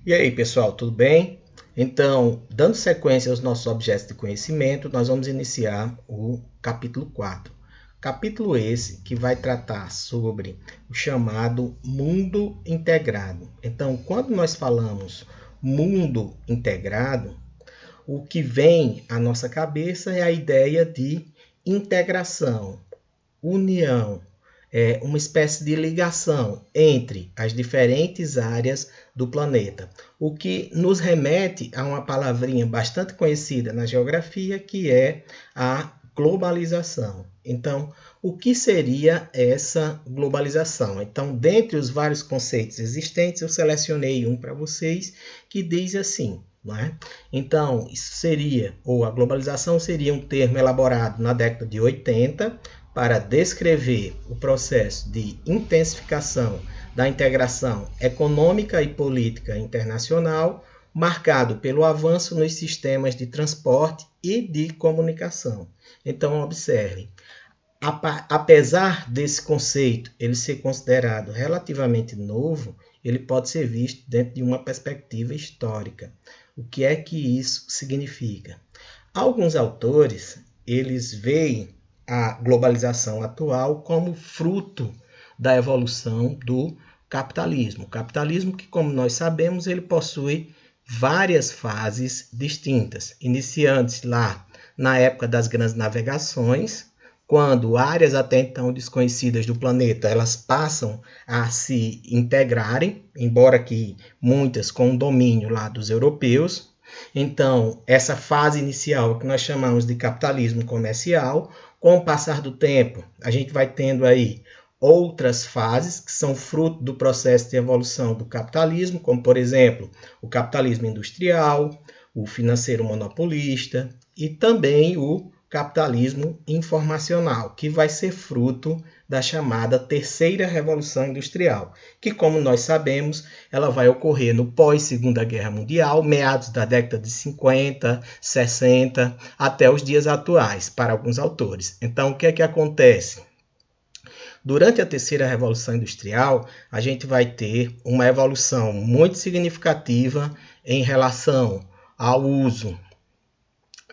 E aí, pessoal, tudo bem? Então, dando sequência aos nossos objetos de conhecimento, nós vamos iniciar o capítulo 4. Capítulo esse que vai tratar sobre o chamado mundo integrado. Então, quando nós falamos mundo integrado, o que vem à nossa cabeça é a ideia de integração, união, uma espécie de ligação entre as diferentes áreas do planeta, o que nos remete a uma palavrinha bastante conhecida na geografia, que é a globalização. Então, o que seria essa globalização? Então, dentre os vários conceitos existentes, eu selecionei um para vocês que diz assim, não é? Então, isso seria, ou a globalização seria um termo elaborado na década de 80, para descrever o processo de intensificação da integração econômica e política internacional, marcado pelo avanço nos sistemas de transporte e de comunicação. Então, observe, apesar desse conceito ele ser considerado relativamente novo, ele pode ser visto dentro de uma perspectiva histórica. O que é que isso significa? Alguns autores, eles veem a globalização atual como fruto da evolução do capitalismo. O capitalismo que, como nós sabemos, ele possui várias fases distintas, iniciando-se lá na época das grandes navegações, quando áreas até então desconhecidas do planeta, elas passam a se integrarem, embora que muitas com o domínio lá dos europeus. Então, essa fase inicial que nós chamamos de capitalismo comercial, com o passar do tempo, a gente vai tendo aí outras fases que são fruto do processo de evolução do capitalismo, como, por exemplo, o capitalismo industrial, o financeiro monopolista e também o capitalismo informacional, que vai ser fruto da chamada terceira revolução industrial, que, como nós sabemos, ela vai ocorrer no pós-Segunda Guerra Mundial, meados da década de 50, 60, até os dias atuais, para alguns autores. Então, o que é que acontece? Durante a terceira revolução industrial, a gente vai ter uma evolução muito significativa em relação ao uso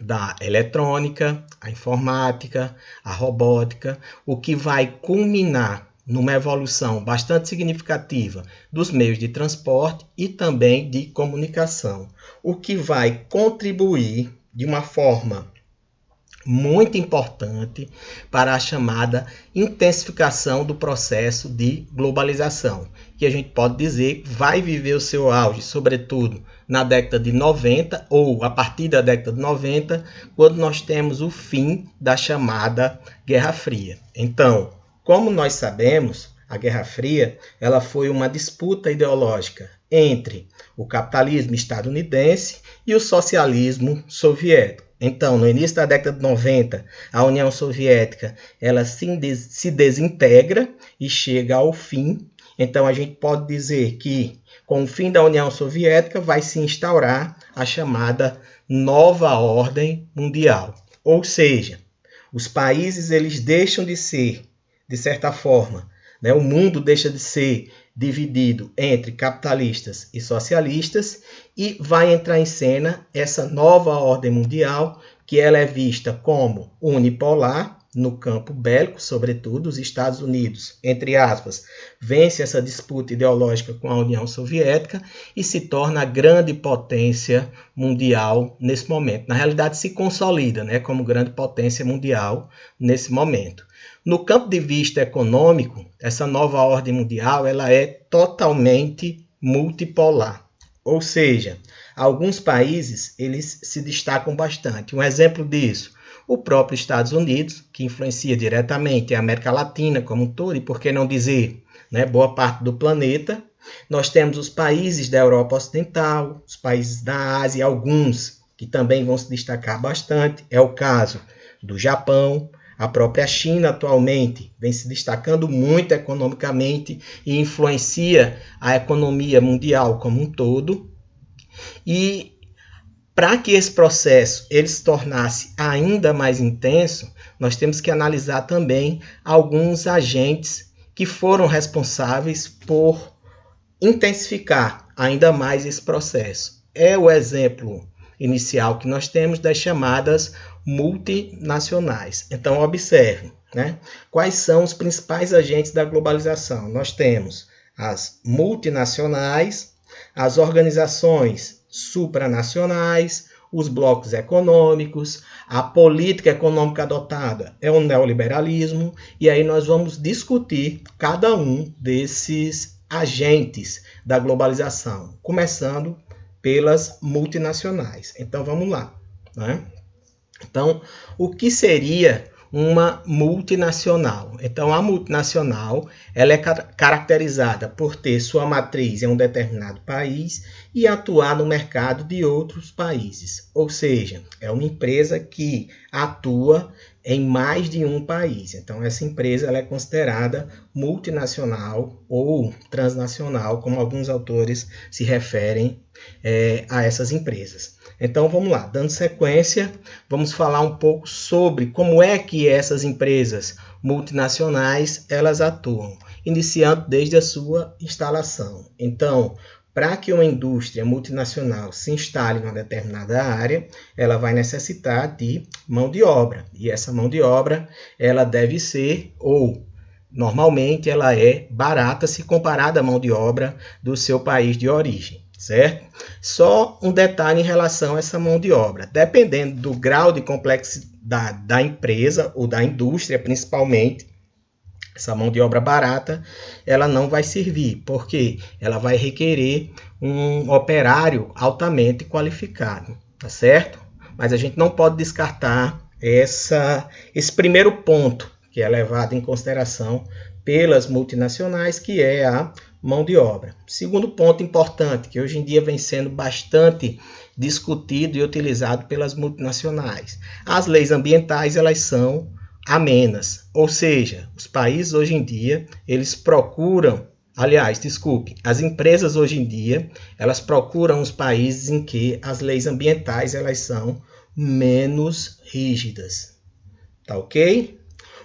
da eletrônica, a informática, a robótica, o que vai culminar numa evolução bastante significativa dos meios de transporte e também de comunicação, o que vai contribuir de uma forma muito importante para a chamada intensificação do processo de globalização, que a gente pode dizer vai viver o seu auge, sobretudo na década de 90 ou a partir da década de 90, quando nós temos o fim da chamada Guerra Fria. Então, como nós sabemos, a Guerra Fria ela foi uma disputa ideológica entre o capitalismo estadunidense e o socialismo soviético. Então, no início da década de 90, a União Soviética ela se desintegra e chega ao fim. Então, a gente pode dizer que, com o fim da União Soviética, vai se instaurar a chamada nova ordem mundial. Ou seja, os países eles deixam de ser, de certa forma, o mundo deixa de ser dividido entre capitalistas e socialistas e vai entrar em cena essa nova ordem mundial, que ela é vista como unipolar no campo bélico, sobretudo os Estados Unidos, entre aspas, vence essa disputa ideológica com a União Soviética e se torna a grande potência mundial nesse momento. Na realidade, se consolida, como grande potência mundial nesse momento. No campo de vista econômico, essa nova ordem mundial ela é totalmente multipolar. Ou seja, alguns países eles se destacam bastante. Um exemplo disso, o próprio Estados Unidos, que influencia diretamente a América Latina como um todo, e por que não dizer, boa parte do planeta. Nós temos os países da Europa Ocidental, os países da Ásia, alguns que também vão se destacar bastante. É o caso do Japão. A própria China atualmente vem se destacando muito economicamente e influencia a economia mundial como um todo. E para que esse processo ele se tornasse ainda mais intenso, nós temos que analisar também alguns agentes que foram responsáveis por intensificar ainda mais esse processo. É o exemplo inicial que nós temos das chamadas multinacionais. Então, observe, né? Quais são os principais agentes da globalização? Nós temos as multinacionais, as organizações supranacionais, os blocos econômicos, a política econômica adotada é o neoliberalismo, e aí nós vamos discutir cada um desses agentes da globalização, começando pelas multinacionais. Então vamos lá, né? Então, o que seria uma multinacional? Então, a multinacional ela é caracterizada por ter sua matriz em um determinado país e atuar no mercado de outros países. Ou seja, é uma empresa que atua em mais de um país. Então, essa empresa ela é considerada multinacional ou transnacional, como alguns autores se referem a essas empresas. Então, vamos lá, dando sequência, vamos falar um pouco sobre como é que essas empresas multinacionais elas atuam, iniciando desde a sua instalação. Então, para que uma indústria multinacional se instale em uma determinada área, ela vai necessitar de mão de obra. E essa mão de obra, ela deve ser, ou normalmente ela é barata se comparada à mão de obra do seu país de origem, certo? Só um detalhe em relação a essa mão de obra. Dependendo do grau de complexidade da empresa ou da indústria, principalmente, essa mão de obra barata, ela não vai servir, porque ela vai requerer um operário altamente qualificado, tá certo? Mas a gente não pode descartar esse primeiro ponto, que é levado em consideração pelas multinacionais, que é a mão de obra. Segundo ponto importante, que hoje em dia vem sendo bastante discutido e utilizado pelas multinacionais. As leis ambientais, elas são amenas, ou seja, os países hoje em dia, eles procuram, as empresas hoje em dia, elas procuram os países em que as leis ambientais, elas são menos rígidas, tá ok?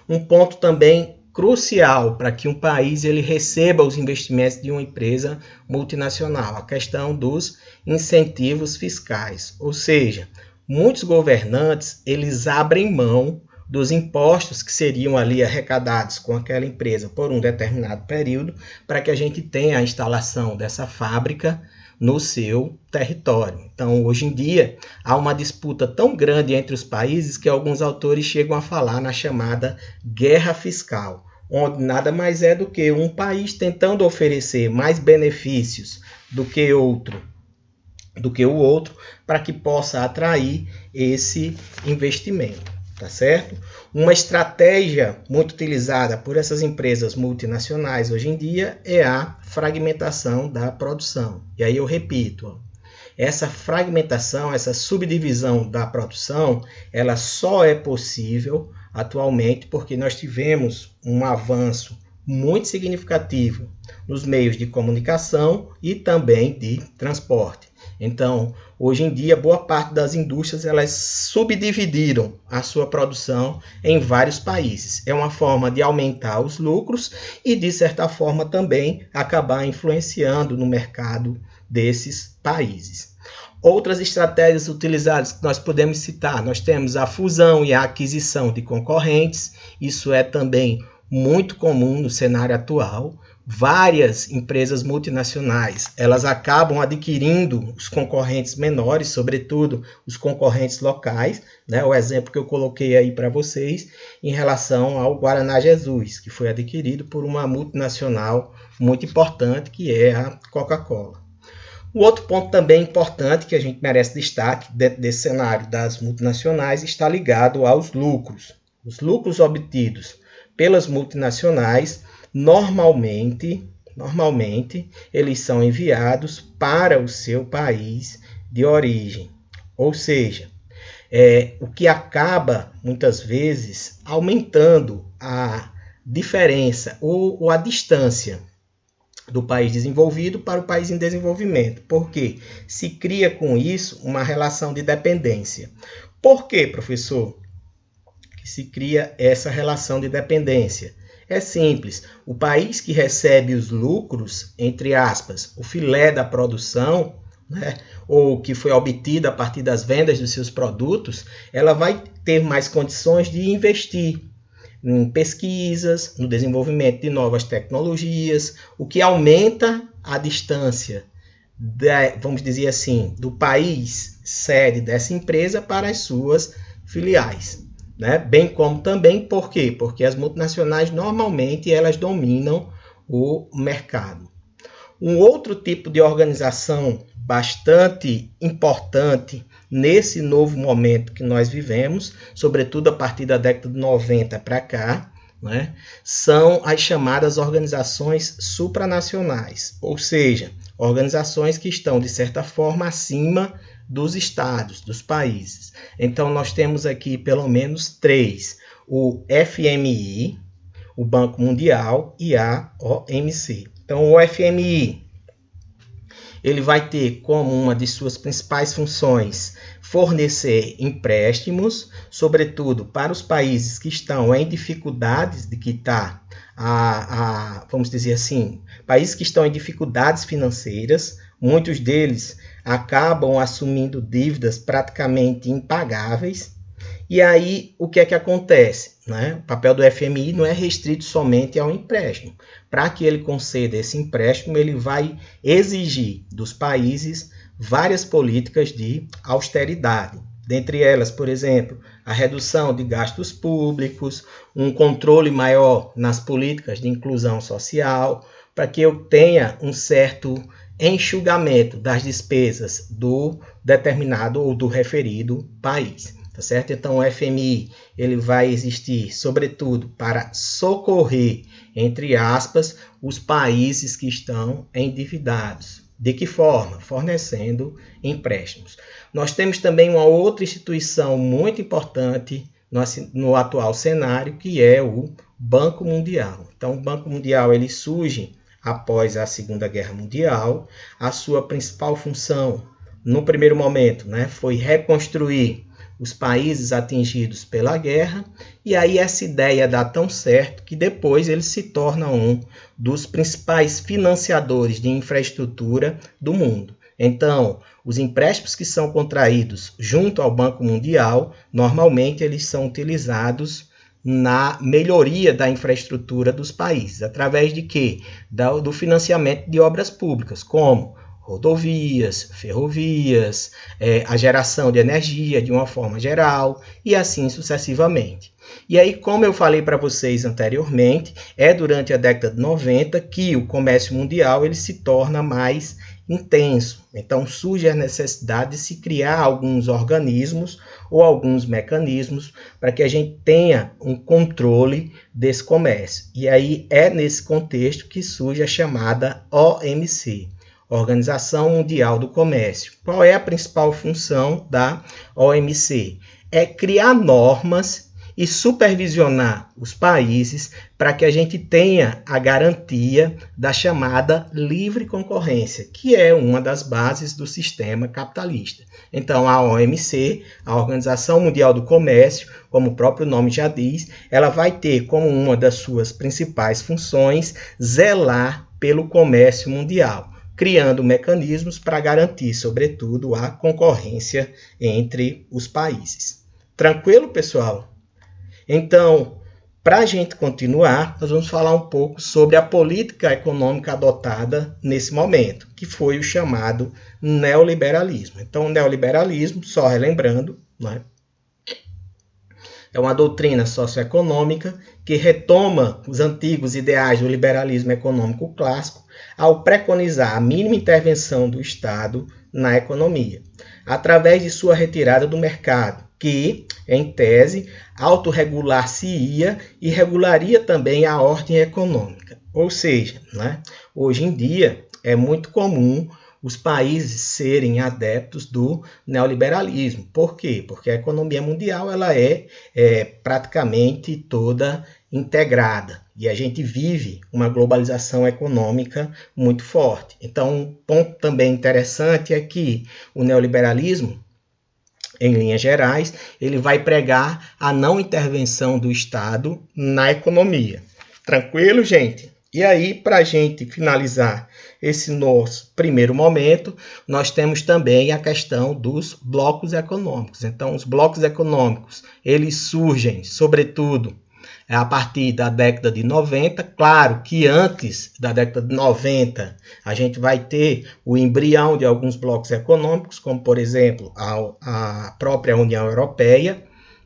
Um ponto também crucial para que um país ele receba os investimentos de uma empresa multinacional, a questão dos incentivos fiscais, ou seja, muitos governantes, eles abrem mão dos impostos que seriam ali arrecadados com aquela empresa por um determinado período, para que a gente tenha a instalação dessa fábrica no seu território. Então, hoje em dia, há uma disputa tão grande entre os países que alguns autores chegam a falar na chamada guerra fiscal, onde nada mais é do que um país tentando oferecer mais benefícios do que o outro, para que possa atrair esse investimento. Tá certo? Uma estratégia muito utilizada por essas empresas multinacionais hoje em dia é a fragmentação da produção. E aí eu repito, essa fragmentação, essa subdivisão da produção, ela só é possível atualmente porque nós tivemos um avanço muito significativo nos meios de comunicação e também de transporte. Então, hoje em dia, boa parte das indústrias elas subdividiram a sua produção em vários países. É uma forma de aumentar os lucros e, de certa forma, também acabar influenciando no mercado desses países. Outras estratégias utilizadas que nós podemos citar, nós temos a fusão e a aquisição de concorrentes. Isso é também muito comum no cenário atual. Várias empresas multinacionais, elas acabam adquirindo os concorrentes menores, sobretudo os concorrentes locais, né? O exemplo que eu coloquei aí para vocês em relação ao Guaraná Jesus, que foi adquirido por uma multinacional muito importante, que é a Coca-Cola. O outro ponto também importante que a gente merece destaque dentro desse cenário das multinacionais está ligado aos lucros. Os lucros obtidos pelas multinacionais normalmente eles são enviados para o seu país de origem. Ou seja, o que acaba muitas vezes aumentando a diferença ou a distância do país desenvolvido para o país em desenvolvimento. Porque se cria com isso uma relação de dependência. Por que, professor, que se cria essa relação de dependência? É simples. O país que recebe os lucros, entre aspas, o filé da produção, né, ou que foi obtida a partir das vendas dos seus produtos, ela vai ter mais condições de investir em pesquisas, no desenvolvimento de novas tecnologias, o que aumenta a distância, vamos dizer assim, do país sede dessa empresa para as suas filiais. Né? Bem como também, por quê? Porque as multinacionais normalmente elas dominam o mercado. Um outro tipo de organização bastante importante nesse novo momento que nós vivemos, sobretudo a partir da década de 90 para cá, né, são as chamadas organizações supranacionais, ou seja, organizações que estão, de certa forma, acima dos estados, dos países. Então, nós temos aqui pelo menos 3, o FMI, o Banco Mundial e a OMC. Então, o FMI, ele vai ter como uma de suas principais funções fornecer empréstimos, sobretudo para os países que estão em dificuldades de quitar, vamos dizer assim, países que estão em dificuldades financeiras, muitos deles acabam assumindo dívidas praticamente impagáveis. E aí, o que é que acontece? Né? O papel do FMI não é restrito somente ao empréstimo. Para que ele conceda esse empréstimo, ele vai exigir dos países várias políticas de austeridade. Dentre elas, por exemplo, a redução de gastos públicos, um controle maior nas políticas de inclusão social, para que eu tenha um certo enxugamento das despesas do determinado ou do referido país. Tá certo? Então, o FMI ele vai existir, sobretudo, para socorrer, entre aspas, os países que estão endividados. De que forma? Fornecendo empréstimos. Nós temos também uma outra instituição muito importante no atual cenário, que é o Banco Mundial. Então, o Banco Mundial ele surge após a Segunda Guerra Mundial. A sua principal função, no primeiro momento, né, foi reconstruir os países atingidos pela guerra, e aí essa ideia dá tão certo que depois ele se torna um dos principais financiadores de infraestrutura do mundo. Então, os empréstimos que são contraídos junto ao Banco Mundial, normalmente eles são utilizados na melhoria da infraestrutura dos países, através de quê? Do financiamento de obras públicas, como rodovias, ferrovias, a geração de energia de uma forma geral e assim sucessivamente. E aí, como eu falei para vocês anteriormente, é durante a década de 90 que o comércio mundial ele se torna mais intenso. Então surge a necessidade de se criar alguns organismos ou alguns mecanismos para que a gente tenha um controle desse comércio. E aí é nesse contexto que surge a chamada OMC, Organização Mundial do Comércio. Qual é a principal função da OMC? É criar normas e supervisionar os países para que a gente tenha a garantia da chamada livre concorrência, que é uma das bases do sistema capitalista. Então, a OMC, a Organização Mundial do Comércio, como o próprio nome já diz, ela vai ter como uma das suas principais funções zelar pelo comércio mundial, criando mecanismos para garantir, sobretudo, a concorrência entre os países. Tranquilo, pessoal? Então, para a gente continuar, nós vamos falar um pouco sobre a política econômica adotada nesse momento, que foi o chamado neoliberalismo. Então, o neoliberalismo, só relembrando, né, é uma doutrina socioeconômica que retoma os antigos ideais do liberalismo econômico clássico ao preconizar a mínima intervenção do Estado na economia, através de sua retirada do mercado, que, em tese, autorregular-se-ia e regularia também a ordem econômica. Ou seja, né, hoje em dia é muito comum os países serem adeptos do neoliberalismo. Por quê? Porque a economia mundial ela é praticamente toda integrada e a gente vive uma globalização econômica muito forte. Então, um ponto também interessante é que o neoliberalismo, em linhas gerais, ele vai pregar a não intervenção do Estado na economia. Tranquilo, gente? E aí, para a gente finalizar esse nosso primeiro momento, nós temos também a questão dos blocos econômicos. Então, os blocos econômicos, eles surgem, sobretudo, a partir da década de 90. Claro que antes da década de 90, a gente vai ter o embrião de alguns blocos econômicos, como, por exemplo, a própria União Europeia.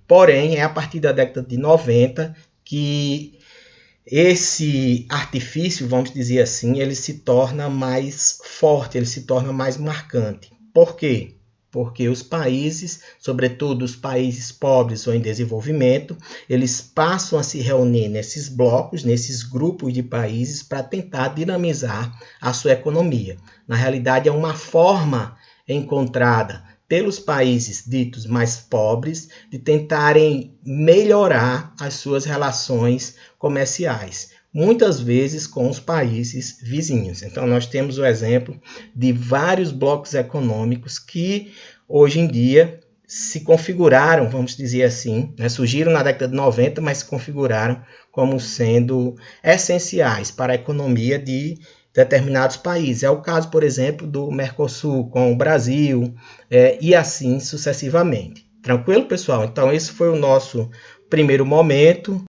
Porém, é a partir da década de 90 que esse artifício, vamos dizer assim, ele se torna mais forte, ele se torna mais marcante. Por quê? Porque os países, sobretudo os países pobres ou em desenvolvimento, eles passam a se reunir nesses blocos, nesses grupos de países para tentar dinamizar a sua economia. Na realidade, é uma forma encontrada pelos países ditos mais pobres de tentarem melhorar as suas relações comerciais, muitas vezes com os países vizinhos. Então, nós temos o exemplo de vários blocos econômicos que, hoje em dia, se configuraram, vamos dizer assim, né? Surgiram na década de 90, mas se configuraram como sendo essenciais para a economia de determinados países. É o caso, por exemplo, do Mercosul com o Brasil, e assim sucessivamente. Tranquilo, pessoal? Então, esse foi o nosso primeiro momento.